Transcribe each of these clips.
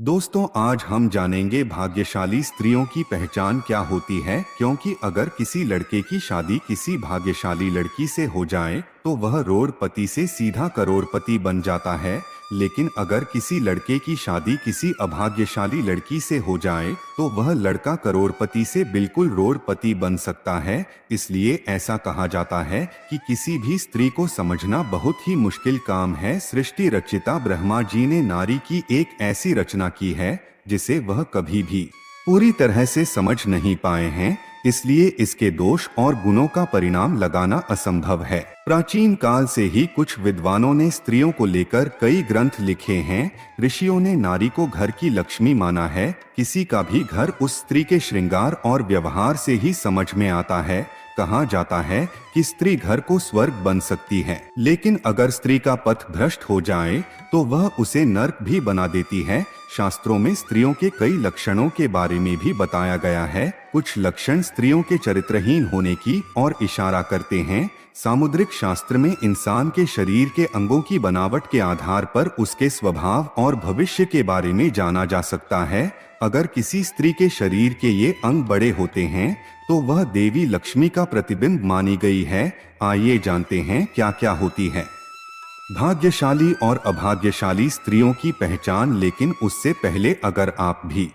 दोस्तों, आज हम जानेंगे भाग्यशाली स्त्रियों की पहचान क्या होती है, क्योंकि अगर किसी लड़के की शादी किसी भाग्यशाली लड़की से हो जाए तो वह करोड़पति से सीधा करोड़पति बन जाता है। लेकिन अगर किसी लड़के की शादी किसी अभाग्यशाली लड़की से हो जाए तो वह लड़का करोड़पति से बिल्कुल रोड़पति बन सकता है। इसलिए ऐसा कहा जाता है कि किसी भी स्त्री को समझना बहुत ही मुश्किल काम है। सृष्टि रचिता ब्रह्मा जी ने नारी की एक ऐसी रचना की है जिसे वह कभी भी पूरी तरह से समझ नहीं पाए हैं, इसलिए इसके दोष और गुणों का परिणाम लगाना असंभव है। प्राचीन काल से ही कुछ विद्वानों ने स्त्रियों को लेकर कई ग्रंथ लिखे हैं। ऋषियों ने नारी को घर की लक्ष्मी माना है। किसी का भी घर उस स्त्री के श्रृंगार और व्यवहार से ही समझ में आता है। कहा जाता है कि स्त्री घर को स्वर्ग बन सकती है, लेकिन अगर स्त्री का पथ भ्रष्ट हो जाए तो वह उसे नर्क भी बना देती है। शास्त्रों में स्त्रियों के कई लक्षणों के बारे में भी बताया गया है। कुछ लक्षण स्त्रियों के चरित्रहीन होने की ओर इशारा करते हैं। सामुद्रिक शास्त्र में इंसान के शरीर के अंगों की बनावट के आधार पर उसके स्वभाव और भविष्य के बारे में जाना जा सकता है। अगर किसी स्त्री के शरीर के ये अंग बड़े होते हैं तो वह देवी लक्ष्मी का प्रतिबिंब मानी गई है। आइए जानते हैं क्या क्या होती है भाग्यशाली और अभाग्यशाली स्त्रियों की पहचान। लेकिन उससे पहले अगर आप भी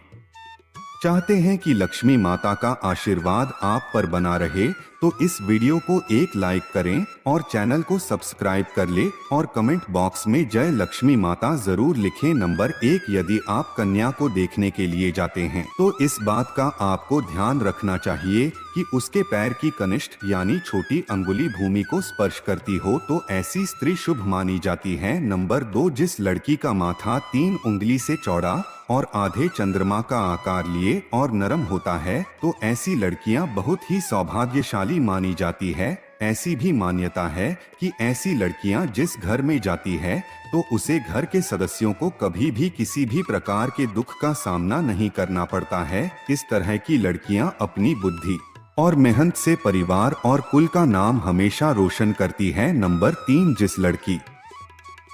चाहते हैं कि लक्ष्मी माता का आशीर्वाद आप पर बना रहे तो इस वीडियो को एक लाइक करें और चैनल को सब्सक्राइब कर ले और कमेंट बॉक्स में जय लक्ष्मी माता जरूर लिखें। नंबर 1, यदि आप कन्या को देखने के लिए जाते हैं तो इस बात का आपको ध्यान रखना चाहिए कि उसके पैर की कनिष्ठ यानी छोटी अंगुली भूमि को स्पर्श करती हो तो ऐसी स्त्री शुभ मानी जाती है। नंबर 2, जिस लड़की का माथा 3 उंगली से चौड़ा और आधे चंद्रमा का आकार लिए और नरम होता है तो ऐसी लड़कियां बहुत ही सौभाग्यशाली मानी जाती है। ऐसी भी मान्यता है कि ऐसी लड़कियां जिस घर में जाती है तो उसे घर के सदस्यों को कभी भी किसी भी प्रकार के दुख का सामना नहीं करना पड़ता है। इस तरह की लड़कियां अपनी बुद्धि और मेहनत से परिवार और कुल का नाम हमेशा रोशन करती है। नंबर 3, जिस लड़की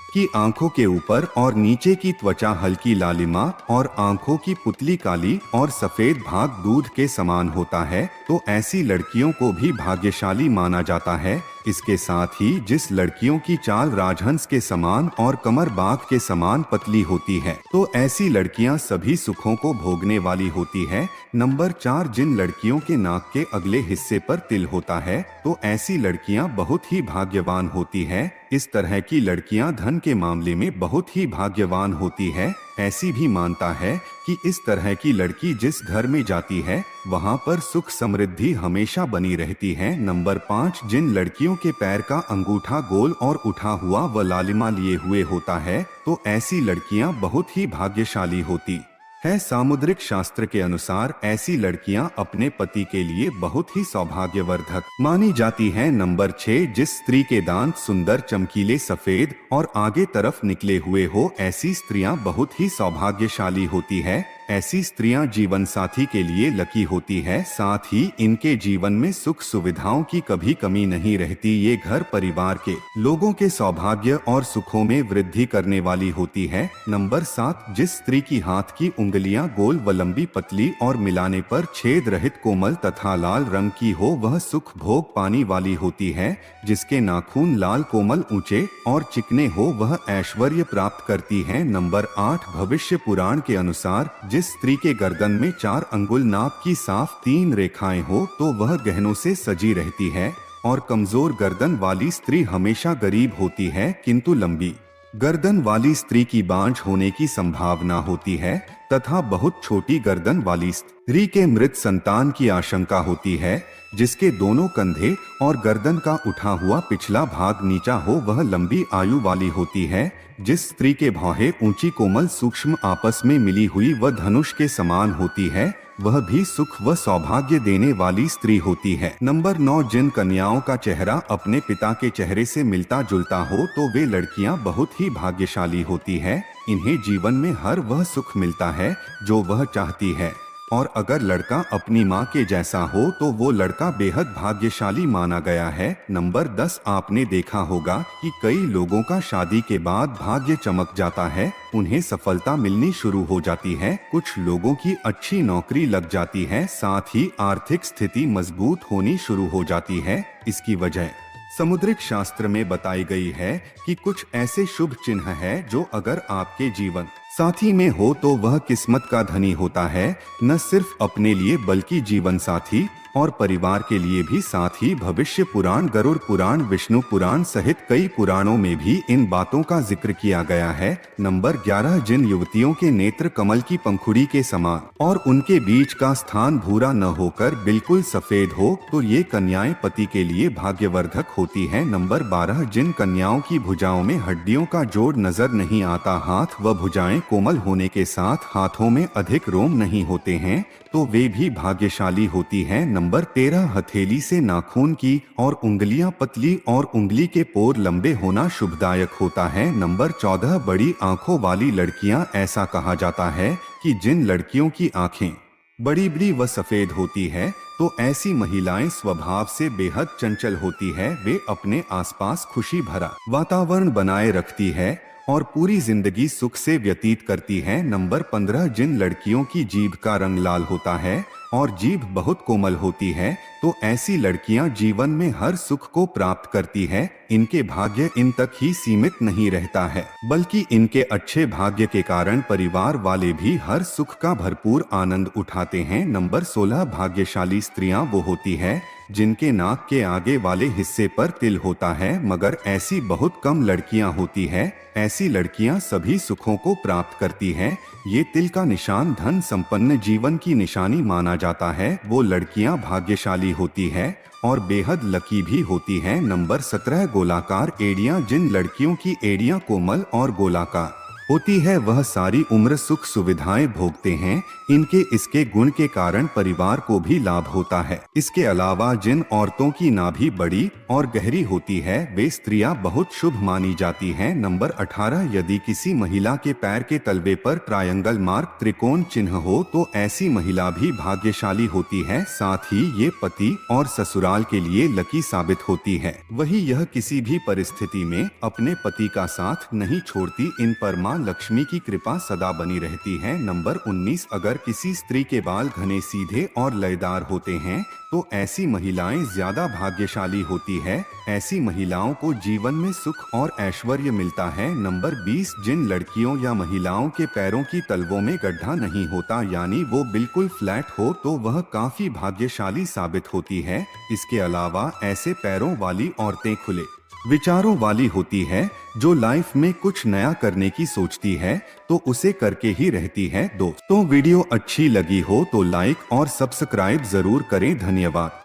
की आंखों के ऊपर और नीचे की त्वचा हल्की लालिमा और आंखों की पुतली काली और सफेद भाग दूध के समान होता है तो ऐसी लड़कियों को भी भाग्यशाली माना जाता है। इसके साथ ही जिस लड़कियों की चाल राजहंस के समान और कमर बाघ के समान पतली होती है तो ऐसी लड़कियां सभी सुखों को भोगने वाली होती है। नंबर 4, जिन लड़कियों के नाक के अगले हिस्से पर तिल होता है तो ऐसी लड़कियां बहुत ही भाग्यवान होती है। इस तरह की लड़कियां धन के मामले में बहुत ही भाग्यवान होती है। ऐसी भी मानता है कि इस तरह की लड़की जिस घर में जाती है वहां पर सुख समृद्धि हमेशा बनी रहती है। नंबर 5, जिन लड़कियों के पैर का अंगूठा गोल और उठा हुआ व लालिमा लिए हुए होता है तो ऐसी लड़कियां बहुत ही भाग्यशाली होती है। सामुद्रिक शास्त्र के अनुसार ऐसी लड़कियां अपने पति के लिए बहुत ही सौभाग्यवर्धक मानी जाती हैं। नंबर 6, जिस स्त्री के दांत सुंदर चमकीले सफेद और आगे तरफ निकले हुए हो ऐसी स्त्रियां बहुत ही सौभाग्यशाली होती है। ऐसी स्त्रियां जीवन साथी के लिए लकी होती है। साथ ही इनके जीवन में सुख सुविधाओं की कभी कमी नहीं रहती। ये घर परिवार के लोगों के सौभाग्य और सुखों में वृद्धि करने वाली होती है। नंबर 7, जिस स्त्री की हाथ की उंगलियां गोल व लंबी पतली और मिलाने पर छेद रहित कोमल तथा लाल रंग की हो वह सुख भोग पानी वाली होती है। जिसके नाखून लाल कोमल ऊंचे और चिकने हो वह ऐश्वर्य प्राप्त करती है। नंबर 8, भविष्य पुराण के अनुसार जिस स्त्री के गर्दन में 4 अंगुल नाप की साफ 3 रेखाएं हो तो वह गहनों से सजी रहती है। और कमजोर गर्दन वाली स्त्री हमेशा गरीब होती है, किंतु लंबी गर्दन वाली स्त्री की बांझ होने की संभावना होती है तथा बहुत छोटी गर्दन वाली स्त्री के मृत संतान की आशंका होती है। जिसके दोनों कंधे और गर्दन का उठा हुआ पिछला भाग नीचा हो वह लंबी आयु वाली होती है। जिस स्त्री के भौहें ऊंची कोमल सूक्ष्म आपस में मिली हुई व धनुष के समान होती है वह भी सुख व सौभाग्य देने वाली स्त्री होती है। नंबर 9, जिन कन्याओं का चेहरा अपने पिता के चेहरे से मिलता जुलता हो तो वे लड़कियां बहुत ही भाग्यशाली होती है। इन्हें जीवन में हर वह सुख मिलता है जो वह चाहती है और अगर लड़का अपनी माँ के जैसा हो तो वो लड़का बेहद भाग्यशाली माना गया है। नंबर 10, आपने देखा होगा कि कई लोगों का शादी के बाद भाग्य चमक जाता है, उन्हें सफलता मिलनी शुरू हो जाती है, कुछ लोगों की अच्छी नौकरी लग जाती है, साथ ही आर्थिक स्थिति मजबूत होनी शुरू हो जाती है। इसकी वजह समुद्रिक शास्त्र में बताई गई है कि कुछ ऐसे शुभ चिन्ह है जो अगर आपके जीवन साथी में हो तो वह किस्मत का धनी होता है, न सिर्फ अपने लिए बल्कि जीवन साथी और परिवार के लिए भी। साथ ही भविष्य पुराण, गरुड़ पुराण, विष्णु पुराण सहित कई पुराणों में भी इन बातों का जिक्र किया गया है। नंबर 11, जिन युवतियों के नेत्र कमल की पंखुड़ी के समान और उनके बीच का स्थान भूरा न होकर बिल्कुल सफेद हो तो ये कन्याएं पति के लिए भाग्यवर्धक होती हैं। नंबर 12, जिन कन्याओं की भुजाओं में हड्डियों का जोड़ नजर नहीं आता, हाथ व भुजाएं कोमल होने के साथ हाथों में अधिक रोम नहीं होते हैं, तो वे भी भाग्यशाली होती हैं। नंबर 13, हथेली से नाखून की और उंगलियां पतली और उंगली के पोर लंबे होना शुभदायक होता है। नंबर 14, बड़ी आंखों वाली लड़कियां, ऐसा कहा जाता है कि जिन लड़कियों की आंखें बड़ी बड़ी व सफेद होती है तो ऐसी महिलाएं स्वभाव से बेहद चंचल होती है, वे अपने आसपास खुशी भरा वातावरण बनाए रखती है और पूरी जिंदगी सुख से व्यतीत करती हैं। नंबर 15, जिन लड़कियों की जीभ का रंग लाल होता है और जीभ बहुत कोमल होती है तो ऐसी लड़कियां जीवन में हर सुख को प्राप्त करती है। इनके भाग्य इन तक ही सीमित नहीं रहता है, बल्कि इनके अच्छे भाग्य के कारण परिवार वाले भी हर सुख का भरपूर आनंद उठाते हैं। नंबर 16, भाग्यशाली स्त्रियां वो होती है जिनके नाक के आगे वाले हिस्से पर तिल होता है, मगर ऐसी बहुत कम लड़कियां होती है। ऐसी लड़कियां सभी सुखों को प्राप्त करती हैं। ये तिल का निशान धन संपन्न जीवन की निशानी माना जाता है। वो लड़कियां भाग्यशाली होती है और बेहद लकी भी होती हैं। नंबर 17, गोलाकार एड़ियां, जिन लड़कियों की एड़ियां कोमल और गोलाकार होती है वह सारी उम्र सुख सुविधाएं भोगते हैं। इनके इसके गुण के कारण परिवार को भी लाभ होता है। इसके अलावा जिन औरतों की नाभि बड़ी और गहरी होती है वे स्त्रियां बहुत शुभ मानी जाती हैं। नंबर 18, यदि किसी महिला के पैर के तलवे पर ट्रायंगल मार्क, त्रिकोण चिन्ह हो तो ऐसी महिला भी भाग्यशाली होती है। साथ ही ये पति और ससुराल के लिए लकी साबित होती है। वही यह किसी भी परिस्थिति में अपने पति का साथ नहीं छोड़ती। इन पर मां लक्ष्मी की कृपा सदा बनी रहती है। नंबर 19, अगर किसी स्त्री के बाल घने, सीधे और लयदार होते हैं तो ऐसी महिलाएं ज्यादा भाग्यशाली होती है। ऐसी महिलाओं को जीवन में सुख और ऐश्वर्य मिलता है। नंबर 20, जिन लड़कियों या महिलाओं के पैरों की तलवों में गड्ढा नहीं होता यानी वो बिल्कुल फ्लैट हो तो वह काफी भाग्यशाली साबित होती है। इसके अलावा ऐसे पैरों वाली औरतें खुले विचारों वाली होती है, जो लाइफ में कुछ नया करने की सोचती है तो उसे करके ही रहती है। दोस्तों, वीडियो अच्छी लगी हो तो लाइक और सब्सक्राइब जरूर करें। धन्यवाद।